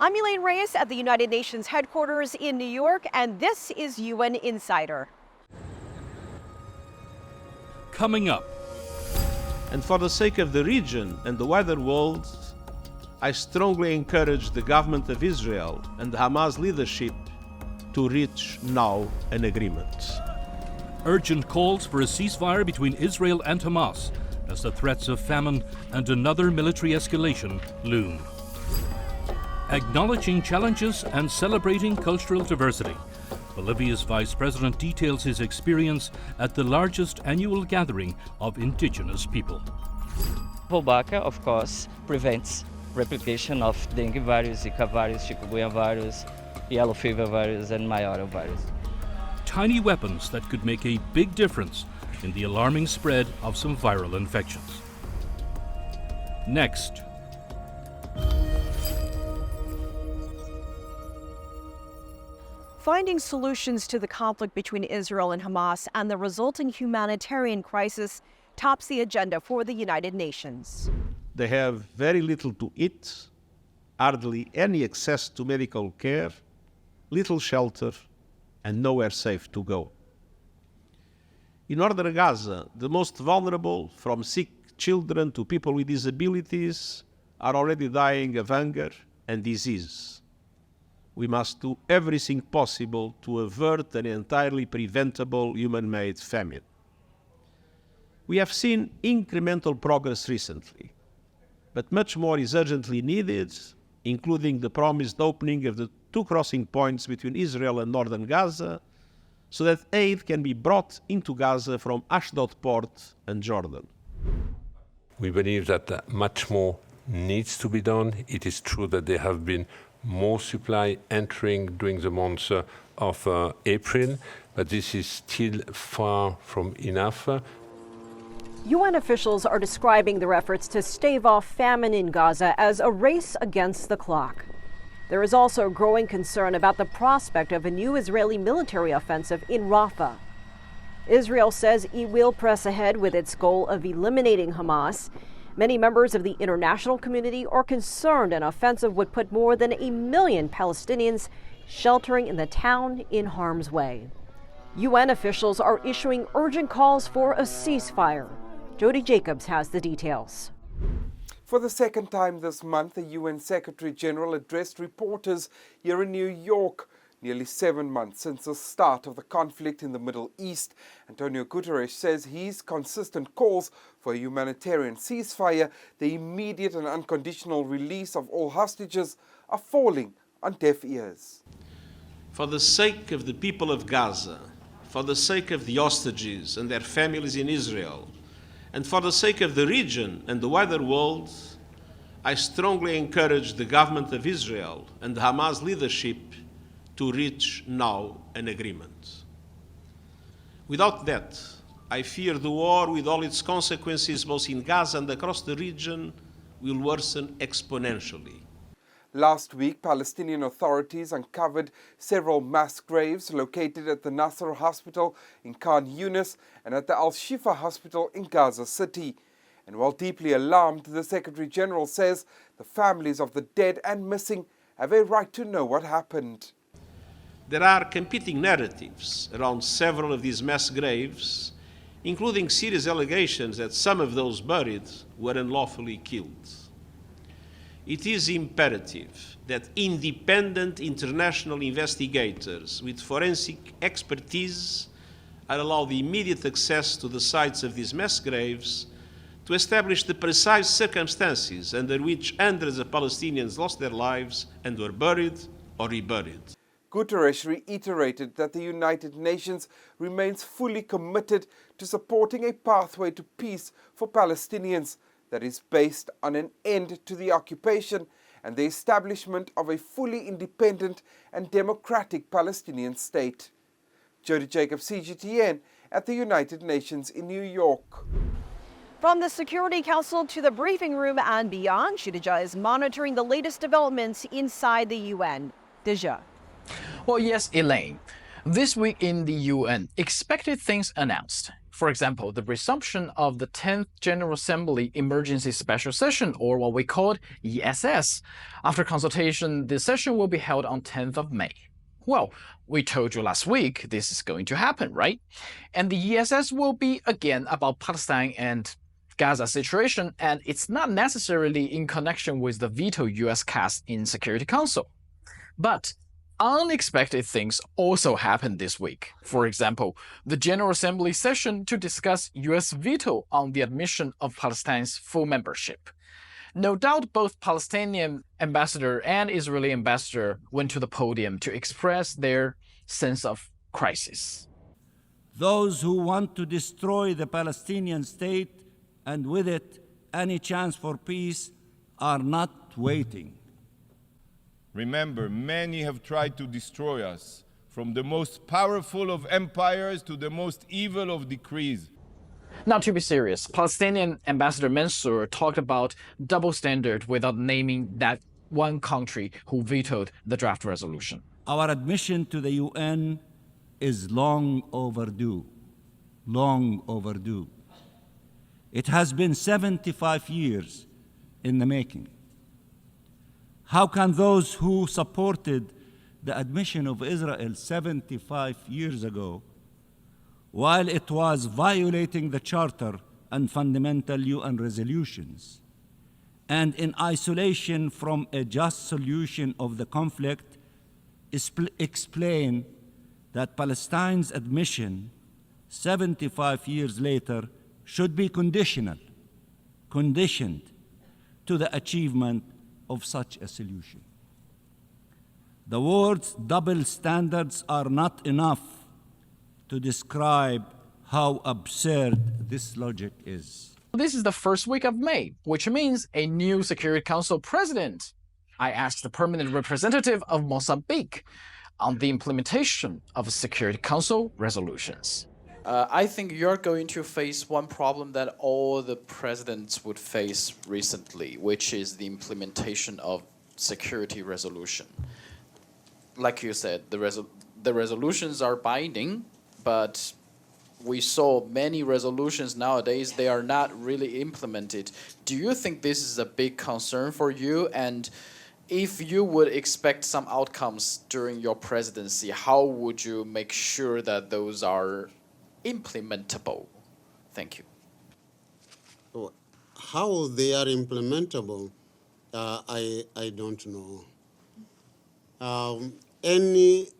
I'm Elaine Reyes at the United Nations headquarters in New York, and this is UN Insider. Coming up. And for the sake of the region and the wider world, I strongly encourage the government of Israel and the Hamas leadership to reach now an agreement. Urgent calls for a ceasefire between Israel and Hamas as the threats of famine and another military escalation loom. Acknowledging challenges and celebrating cultural diversity, Bolivia's Vice President details his experience at the largest annual gathering of indigenous people. Tobacco, of course, prevents replication of dengue virus, Zika virus, chikungunya virus, yellow fever virus, and Mayaro virus. Tiny weapons that could make a big difference in the alarming spread of some viral infections. Next. Finding solutions to the conflict between Israel and Hamas and the resulting humanitarian crisis tops the agenda for the United Nations. They have very little to eat, hardly any access to medical care, little shelter, and nowhere safe to go. In northern Gaza, the most vulnerable, from sick children to people with disabilities, are already dying of hunger and disease. We must do everything possible to avert an entirely preventable human-made famine. We have seen incremental progress recently, but much more is urgently needed, including the promised opening of the 2 crossing points between Israel and northern Gaza, so that aid can be brought into Gaza from Ashdod port and Jordan. We believe that much more needs to be done. It is true that there have been more supply entering during the months of April, but this is still far from enough. UN officials are describing their efforts to stave off famine in Gaza as a race against the clock. There is also growing concern about the prospect of a new Israeli military offensive in Rafah. Israel says it will press ahead with its goal of eliminating Hamas. Many members of the international community are concerned an offensive would put more than 1 million Palestinians sheltering in the town in harm's way. UN officials are issuing urgent calls for a ceasefire. Jody Jacobs has the details. For the second time this month, the UN Secretary General addressed reporters here in New York. Nearly 7 months since the start of the conflict in the Middle East, Antonio Guterres says his consistent calls for a humanitarian ceasefire, the immediate and unconditional release of all hostages, are falling on deaf ears. For the sake of the people of Gaza, for the sake of the hostages and their families in Israel, and for the sake of the region and the wider world, I strongly encourage the government of Israel and the Hamas leadership to reach now an agreement. Without that, I fear the war, with all its consequences both in Gaza and across the region, will worsen exponentially. Last week, Palestinian authorities uncovered several mass graves located at the Nasser Hospital in Khan Yunis and at the Al-Shifa Hospital in Gaza City. And while deeply alarmed, the Secretary General says the families of the dead and missing have a right to know what happened. There are competing narratives around several of these mass graves, including serious allegations that some of those buried were unlawfully killed. It is imperative that independent international investigators with forensic expertise are allowed immediate access to the sites of these mass graves to establish the precise circumstances under which hundreds of Palestinians lost their lives and were buried or reburied. Guterres reiterated that the United Nations remains fully committed to supporting a pathway to peace for Palestinians that is based on an end to the occupation and the establishment of a fully independent and democratic Palestinian state. Jody Jacobs, CGTN, at the United Nations in New York. From the Security Council to the briefing room and beyond, Shidija is monitoring the latest developments inside the UN. Dija. Well, yes, Elaine. This week in the UN, expected things announced. For example, the resumption of the 10th General Assembly Emergency Special Session, or what we called ESS. After consultation, the session will be held on 10th of May. Well, we told you last week this is going to happen, right? And the ESS will be again about Palestine and Gaza situation, and it's not necessarily in connection with the veto US cast in Security Council. But unexpected things also happened this week. For example, the General Assembly session to discuss US veto on the admission of Palestine's full membership. No doubt both Palestinian ambassador and Israeli ambassador went to the podium to express their sense of crisis. Those who want to destroy the Palestinian state and with it any chance for peace are not waiting. Remember, many have tried to destroy us, from the most powerful of empires to the most evil of decrees. Now, to be serious, Palestinian Ambassador Mansour talked about double standard without naming that one country who vetoed the draft resolution. Our admission to the UN is long overdue. Long overdue. It has been 75 years in the making. How can those who supported the admission of Israel 75 years ago, while it was violating the Charter and fundamental UN resolutions, and in isolation from a just solution of the conflict, explain that Palestine's admission 75 years later should be conditioned to the achievement of such a solution? The words double standards are not enough to describe how absurd this logic is. This is the first week of May, which means a new Security Council president. I asked the permanent representative of Mozambique on the implementation of Security Council resolutions. I think you're going to face one problem that all the presidents would face recently, which is the implementation of security resolution. Like you said, the resolutions are binding, but we saw many resolutions nowadays, they are not really implemented. Do you think this is a big concern for you? And if you would expect some outcomes during your presidency, how would you make sure that those are implementable? Thank you. How they are implementable, I don't know. Any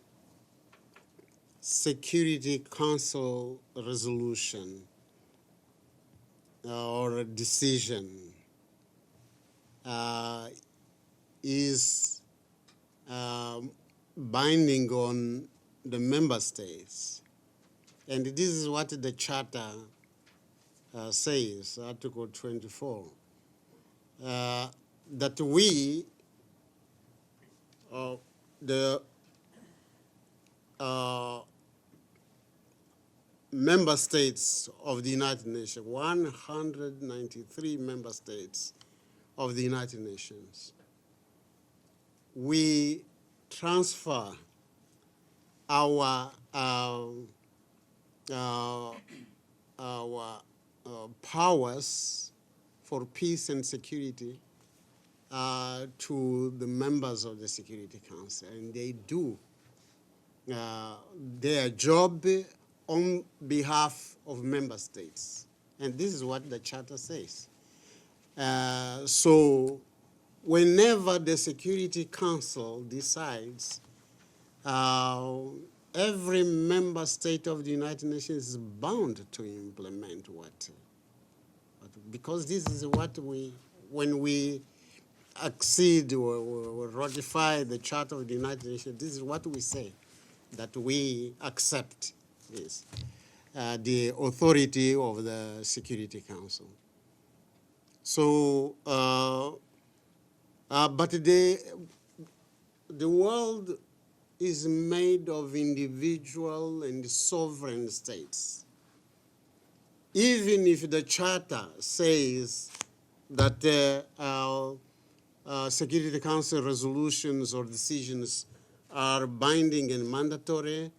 Security Council resolution or a decision is binding on the member states. And this is what the Charter says, Article 24, that we, the member states of the United Nations, 193 member states of the United Nations, we transfer our powers for peace and security to the members of the Security Council, and they do their job on behalf of member states. And this is what the Charter says. So whenever the Security Council decides, every member state of the United Nations is bound to implement because this is what when we accede or ratify the Charter of the United Nations, this is what we say, that we accept this, the authority of the Security Council. So, but the world is made of individual and sovereign states. Even if the Charter says that Security Council resolutions or decisions are binding and mandatory,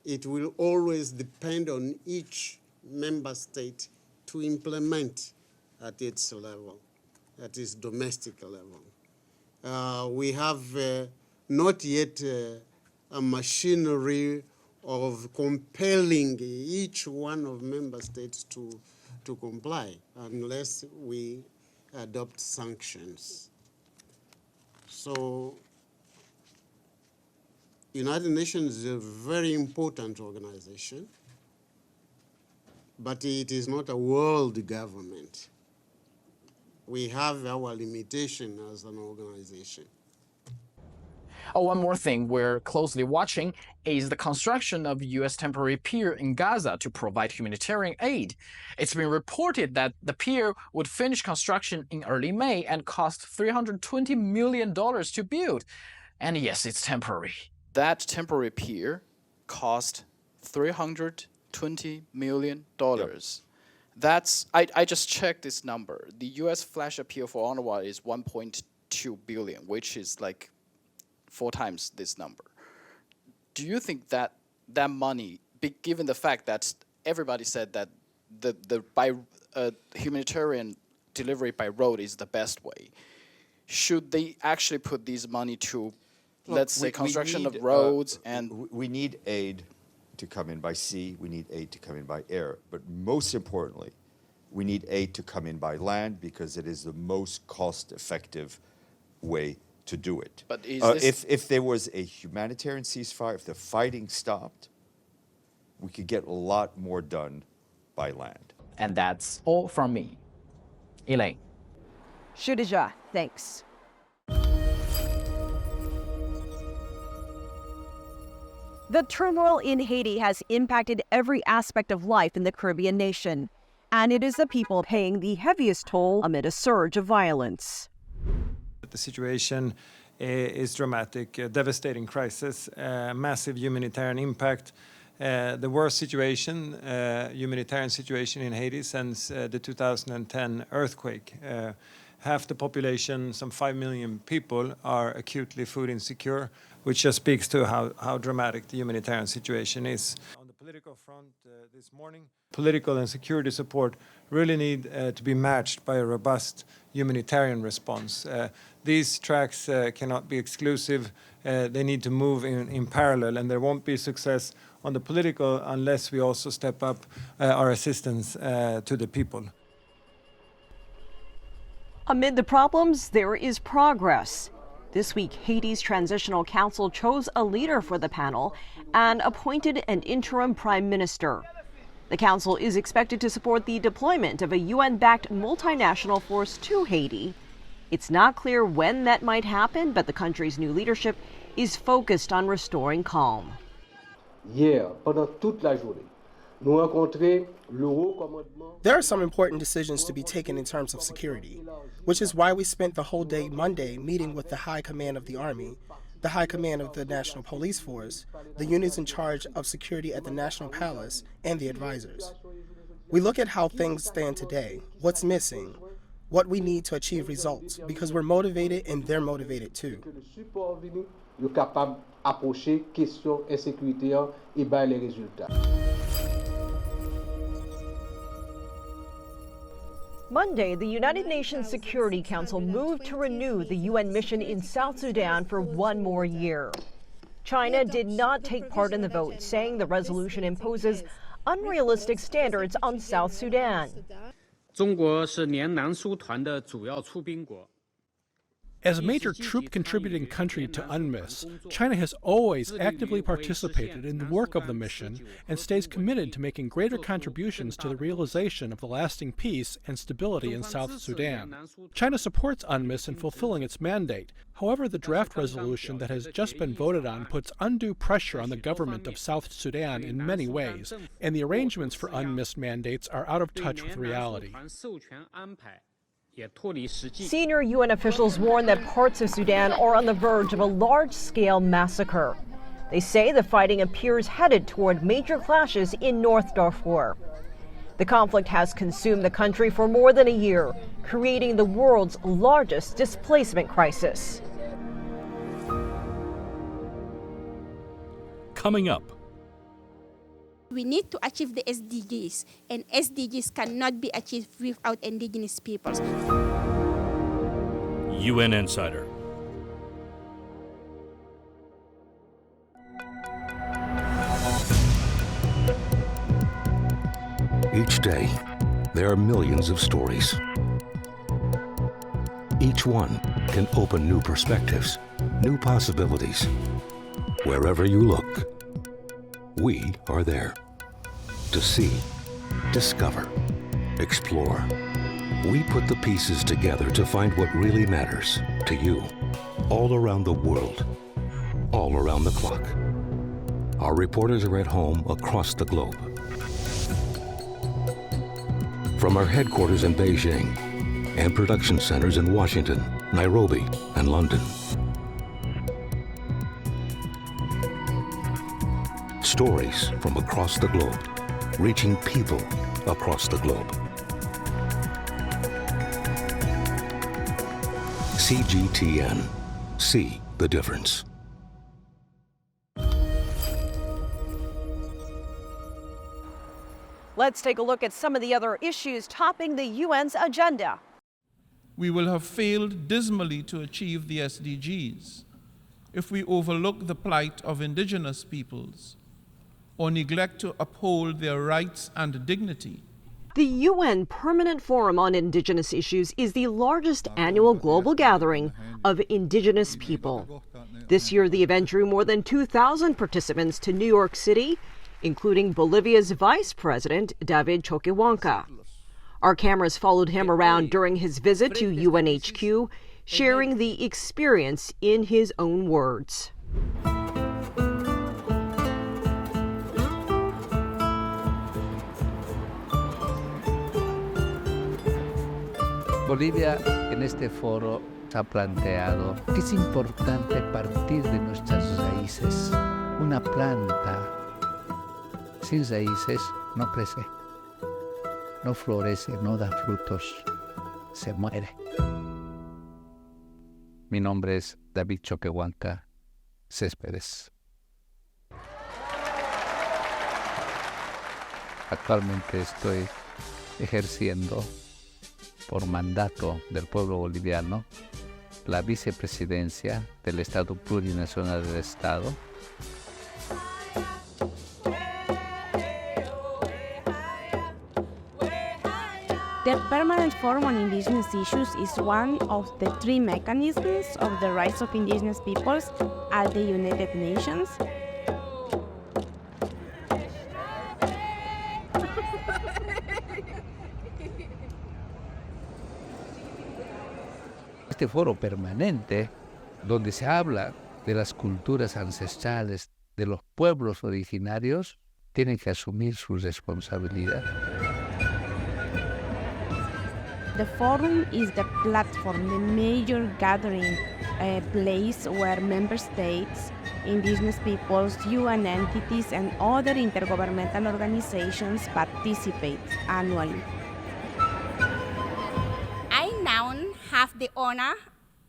it will always depend on each member state to implement at its level, at its domestic level. We have not yet a machinery of compelling each one of member states to comply unless we adopt sanctions. So United Nations is a very important organization, but it is not a world government. We have our limitation as an organization. One more thing we're closely watching is the construction of a U.S. temporary pier in Gaza to provide humanitarian aid. It's been reported that the pier would finish construction in early May and cost $320 million to build. And yes, it's temporary. That temporary pier cost $320 million. Yep. That's I just checked this number. The U.S. flash appeal for UNRWA is $1.2 billion, which is like 4 times this number. Do you think that that money, given the fact that everybody said that the humanitarian delivery by road is the best way, should they actually put this money to, let's say, construction of roads? And we need aid to come in by sea, we need aid to come in by air, but most importantly, we need aid to come in by land because it is the most cost-effective way to do it. But if there was a humanitarian ceasefire, if the fighting stopped, we could get a lot more done by land. And that's all from me. Elaine. Shudija, thanks. The turmoil in Haiti has impacted every aspect of life in the Caribbean nation, and it is the people paying the heaviest toll amid a surge of violence. The situation is dramatic, a devastating crisis, massive humanitarian impact, the worst situation, humanitarian situation in Haiti since the 2010 earthquake. Half the population, some 5 million people, are acutely food insecure, which just speaks to how dramatic the humanitarian situation is. On the political front this morning, political and security support really need to be matched by a robust humanitarian response. These tracks cannot be exclusive. They need to move in parallel, and there won't be success on the political unless we also step up our assistance to the people. Amid the problems, there is progress. This week, Haiti's Transitional Council chose a leader for the panel and appointed an interim prime minister. The council is expected to support the deployment of a UN-backed multinational force to Haiti. It's not clear when that might happen, but the country's new leadership is focused on restoring calm. Hier, pendant toute la journée, nous rencontrons le haut commandement. There are some important decisions to be taken in terms of security, which is why we spent the whole day Monday meeting with the High Command of the Army, the High Command of the National Police Force, the units in charge of security at the National Palace, and the advisors. We look at how things stand today, what's missing, what we need to achieve results, because we're motivated and they're motivated too. Monday, the United Nations Security Council moved to renew the UN mission in South Sudan for 1 more year. China did not take part in the vote, saying the resolution imposes unrealistic standards on South Sudan. As a major troop-contributing country to UNMISS, China has always actively participated in the work of the mission and stays committed to making greater contributions to the realization of the lasting peace and stability in South Sudan. China supports UNMISS in fulfilling its mandate. However, the draft resolution that has just been voted on puts undue pressure on the government of South Sudan in many ways, and the arrangements for UNMISS mandates are out of touch with reality. Senior UN officials warn that parts of Sudan are on the verge of a large-scale massacre. They say the fighting appears headed toward major clashes in North Darfur. The conflict has consumed the country for more than a year, creating the world's largest displacement crisis. Coming up, We need to achieve the SDGs, and SDGs cannot be achieved without indigenous peoples. UN Insider. Each day, there are millions of stories. Each one can open new perspectives, new possibilities. Wherever you look, we are there. To see, discover, explore. We put the pieces together to find what really matters to you, all around the world, all around the clock. Our reporters are at home across the globe. From our headquarters in Beijing and production centers in Washington, Nairobi, and London. Stories from across the globe, reaching people across the globe. CGTN. See the difference. Let's take a look at some of the other issues topping the UN's agenda. We will have failed dismally to achieve the SDGs if we overlook the plight of indigenous peoples or neglect to uphold their rights and dignity. The UN Permanent Forum on Indigenous Issues is the largest annual global gathering of indigenous people. This year, the event drew more than 2,000 participants to New York City, including Bolivia's Vice President, David Choquehuanca. Our cameras followed him around during his visit to UNHQ, sharing the experience in his own words. Bolivia en este foro ha planteado que es importante partir de nuestras raíces. Una planta sin raíces no crece, no florece, no da frutos, se muere. Mi nombre es David Choquehuanca Céspedes. Actualmente estoy ejerciendo por mandato del pueblo boliviano la vicepresidencia del Estado Plurinacional del Estado. The Permanent Forum on Indigenous Issues is one of the three mechanisms of the rights of indigenous peoples at the United Nations. Este foro permanente, donde se habla de las culturas ancestrales de los pueblos originarios, tiene que asumir su responsabilidad. The forum is the platform, the major gathering place where member states, indigenous peoples, UN entities, and other intergovernmental organizations participate annually. I now have the honor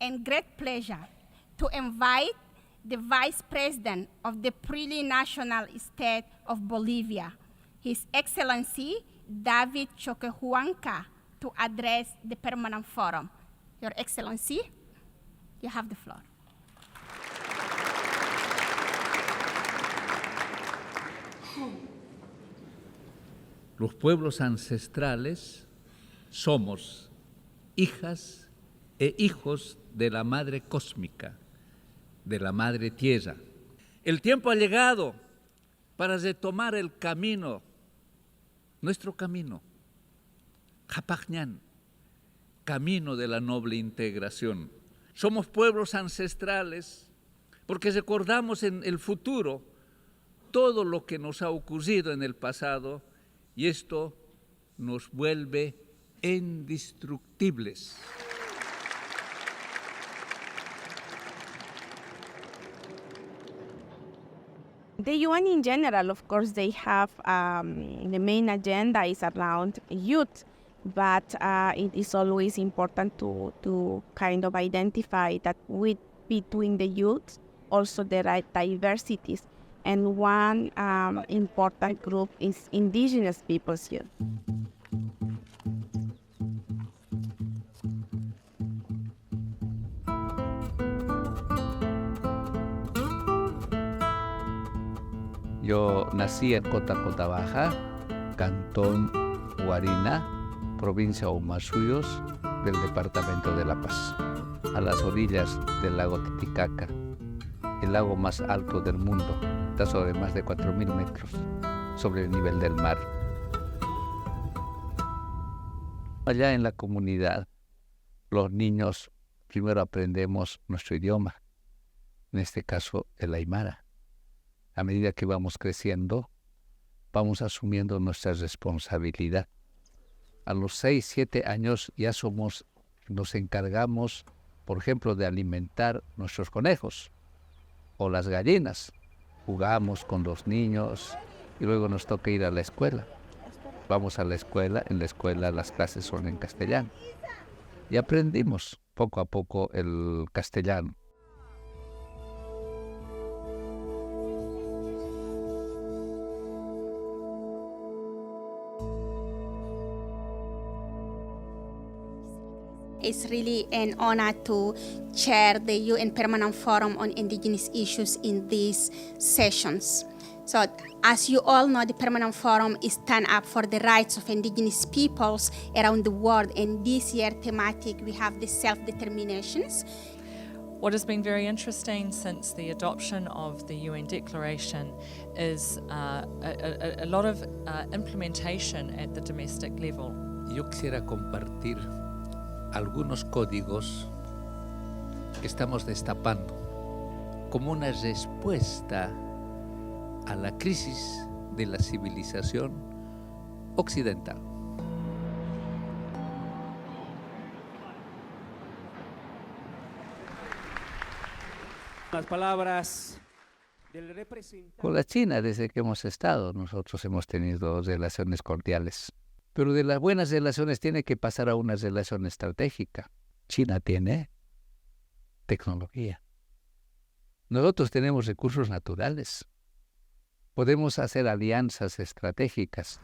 and great pleasure to invite the Vice President of the plurinational state of Bolivia, His Excellency David Choquehuanca, to address the Permanent Forum. Your Excellency, you have the floor. Los pueblos ancestrales somos hijas e hijos de la Madre Cósmica, de la Madre Tierra. El tiempo ha llegado para retomar el camino, nuestro camino, Japajñán, camino de la noble integración. Somos pueblos ancestrales porque recordamos en el futuro todo lo que nos ha ocurrido en el pasado y esto nos vuelve indestructibles. The UN in general, of course, they have the main agenda is around youth, but it is always important to kind of identify that between the youth, also there are diversities and one important group is indigenous peoples here. Yo nací en Cota Baja, Cantón Guarina, provincia Humasuyos, del departamento de La Paz, a las orillas del lago Titicaca, el lago más alto del mundo, está sobre más de 4.000 metros sobre el nivel del mar. Allá en la comunidad, los niños primero aprendemos nuestro idioma, en este caso el aymara. A medida que vamos creciendo, vamos asumiendo nuestra responsabilidad. A los 6, 7 años ya nos encargamos, por ejemplo, de alimentar nuestros conejos o las gallinas. Jugamos con los niños y luego nos toca ir a la escuela. Vamos a la escuela, en la escuela las clases son en castellano. Y aprendimos poco a poco el castellano. It's really an honor to chair the UN Permanent Forum on Indigenous Issues in these sessions. So, as you all know, the Permanent Forum is stand up for the rights of indigenous peoples around the world. And this year thematic, we have the self-determinations. What has been very interesting since the adoption of the UN Declaration is a lot of implementation at the domestic level. Yo quisiera compartir algunos códigos que estamos destapando como una respuesta a la crisis de la civilización occidental. Las palabras del representante. Con la China, desde que hemos estado, nosotros hemos tenido relaciones cordiales. Pero de las buenas relaciones tiene que pasar a una relación estratégica. China tiene tecnología. Nosotros tenemos recursos naturales. Podemos hacer alianzas estratégicas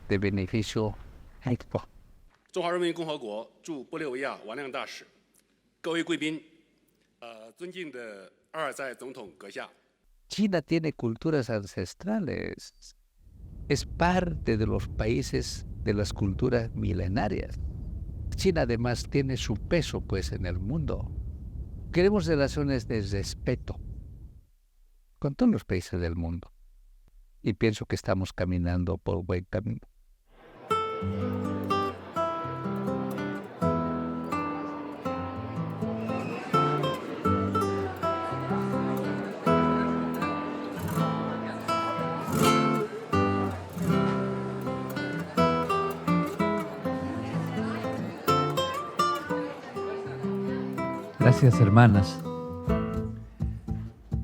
de beneficio mutuo. 中华人民共和国驻玻利维亚王亮大使，各位贵宾，尊敬的阿尔在总统阁下。 China tiene culturas ancestrales. Es parte de los países de las culturas milenarias. China además tiene su peso pues en el mundo. Queremos relaciones de respeto con todos los países del mundo. Y pienso que estamos caminando por buen camino. Gracias, hermanas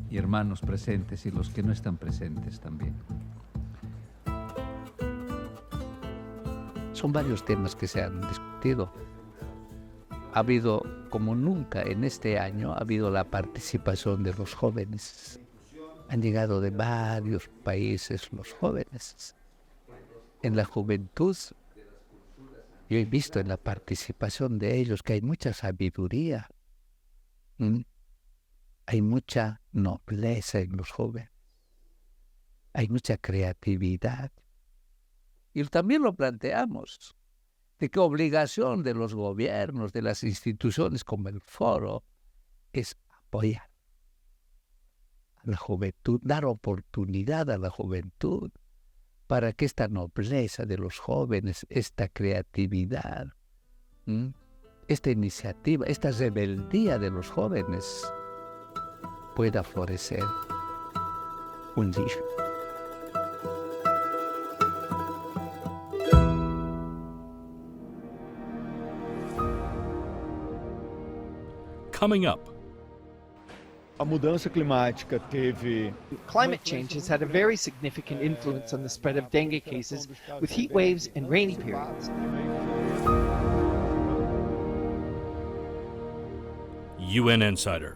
y hermanos presentes y los que no están presentes también. Son varios temas que se han discutido. Ha habido, como nunca en este año, ha habido la participación de los jóvenes. Han llegado de varios países los jóvenes. En la juventud, yo he visto en la participación de ellos que hay mucha sabiduría. Hay mucha nobleza en los jóvenes, hay mucha creatividad. Y también lo planteamos, de qué obligación de los gobiernos, de las instituciones como el foro, es apoyar a la juventud, dar oportunidad a la juventud para que esta nobleza de los jóvenes, esta creatividad, esta iniciativa, esta rebeldía de los jóvenes pueda florecer un día. Coming up. A mudança climática teve. Climate change has had a very significant influence on the spread of dengue cases, with heat waves and rainy periods. UN Insider.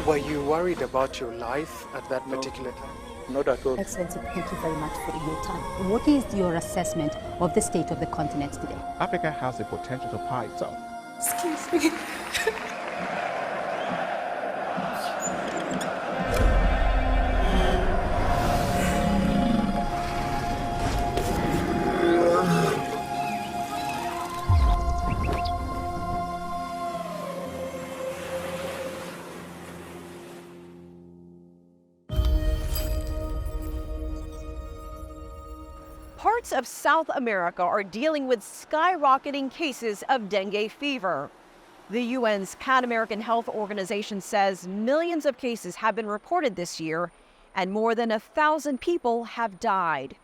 Were you worried about your life at that particular time? Not at all. Excellency, thank you very much for your time. What is your assessment of the state of the continent today? Africa has the potential to power itself. Excuse me. Parts of South America are dealing with skyrocketing cases of dengue fever. The UN's Pan American Health Organization says millions of cases have been reported this year and more than 1,000 people have died.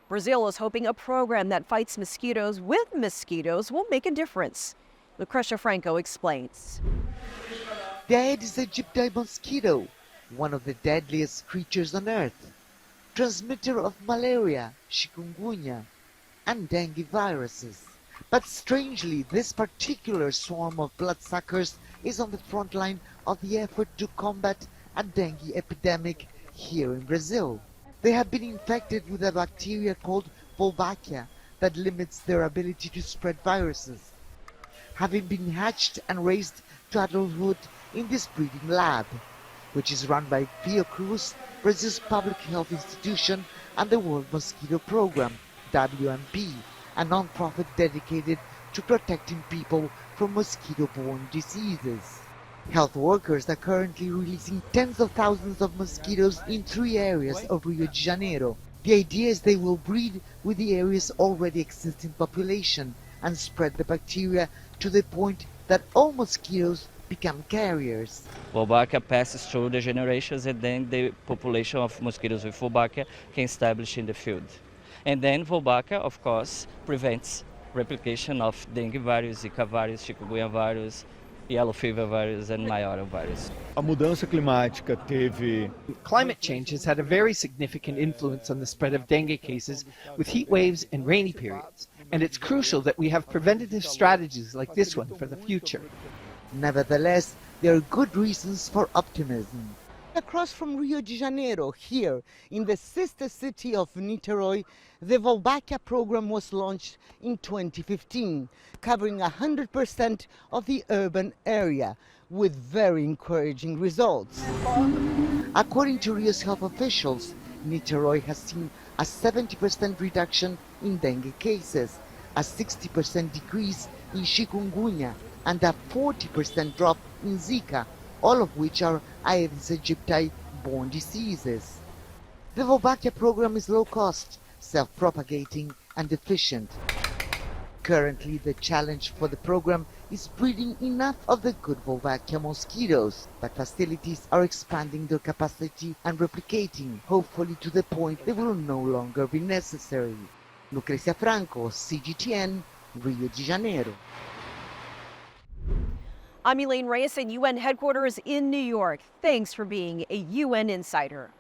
Brazil is hoping a program that fights mosquitoes with mosquitoes will make a difference. Lucrecia Franco explains. The Aedes aegypti mosquito, one of the deadliest creatures on Earth, transmitter of malaria, chikungunya, and dengue viruses. But strangely, this particular swarm of bloodsuckers is on the front line of the effort to combat a dengue epidemic here in Brazil. They have been infected with a bacteria called Wolbachia that limits their ability to spread viruses, having been hatched and raised to adulthood in this breeding lab, which is run by Fiocruz, Brazil's public health institution, and the World Mosquito Program, WMP, a non-profit dedicated to protecting people from mosquito-borne diseases. Health workers are currently releasing tens of thousands of mosquitoes in 3 areas of Rio de Janeiro. The idea is they will breed with the area's already existing population and spread the bacteria to the point that all mosquitoes become carriers. Wolbachia passes through the generations, and then the population of mosquitoes with Wolbachia can establish in the field. And then Wolbachia, of course, prevents replication of dengue virus, Zika virus, chikungunya virus, yellow fever virus, and Mayara virus. A mudança climática teve. Climate change has had a very significant influence on the spread of dengue cases with heat waves and rainy periods, and it's crucial that we have preventative strategies like this one for the future. Nevertheless, there are good reasons for optimism. Across from Rio de Janeiro, here in the sister city of Niterói, the Wolbachia program was launched in 2015, covering 100% of the urban area, with very encouraging results. According to Rio's health officials, Niterói has seen a 70% reduction in dengue cases, a 60% decrease in chikungunya, and a 40% drop in Zika, all of which are Aedes aegypti-borne diseases. The Wolbachia program is low cost, self-propagating and efficient. Currently, the challenge for the program is breeding enough of the good Wolbachia mosquitoes, but facilities are expanding their capacity and replicating, hopefully to the point they will no longer be necessary. Lucrecia Franco, CGTN, Rio de Janeiro. I'm Elaine Reyes in UN headquarters in New York. Thanks for being a UN insider.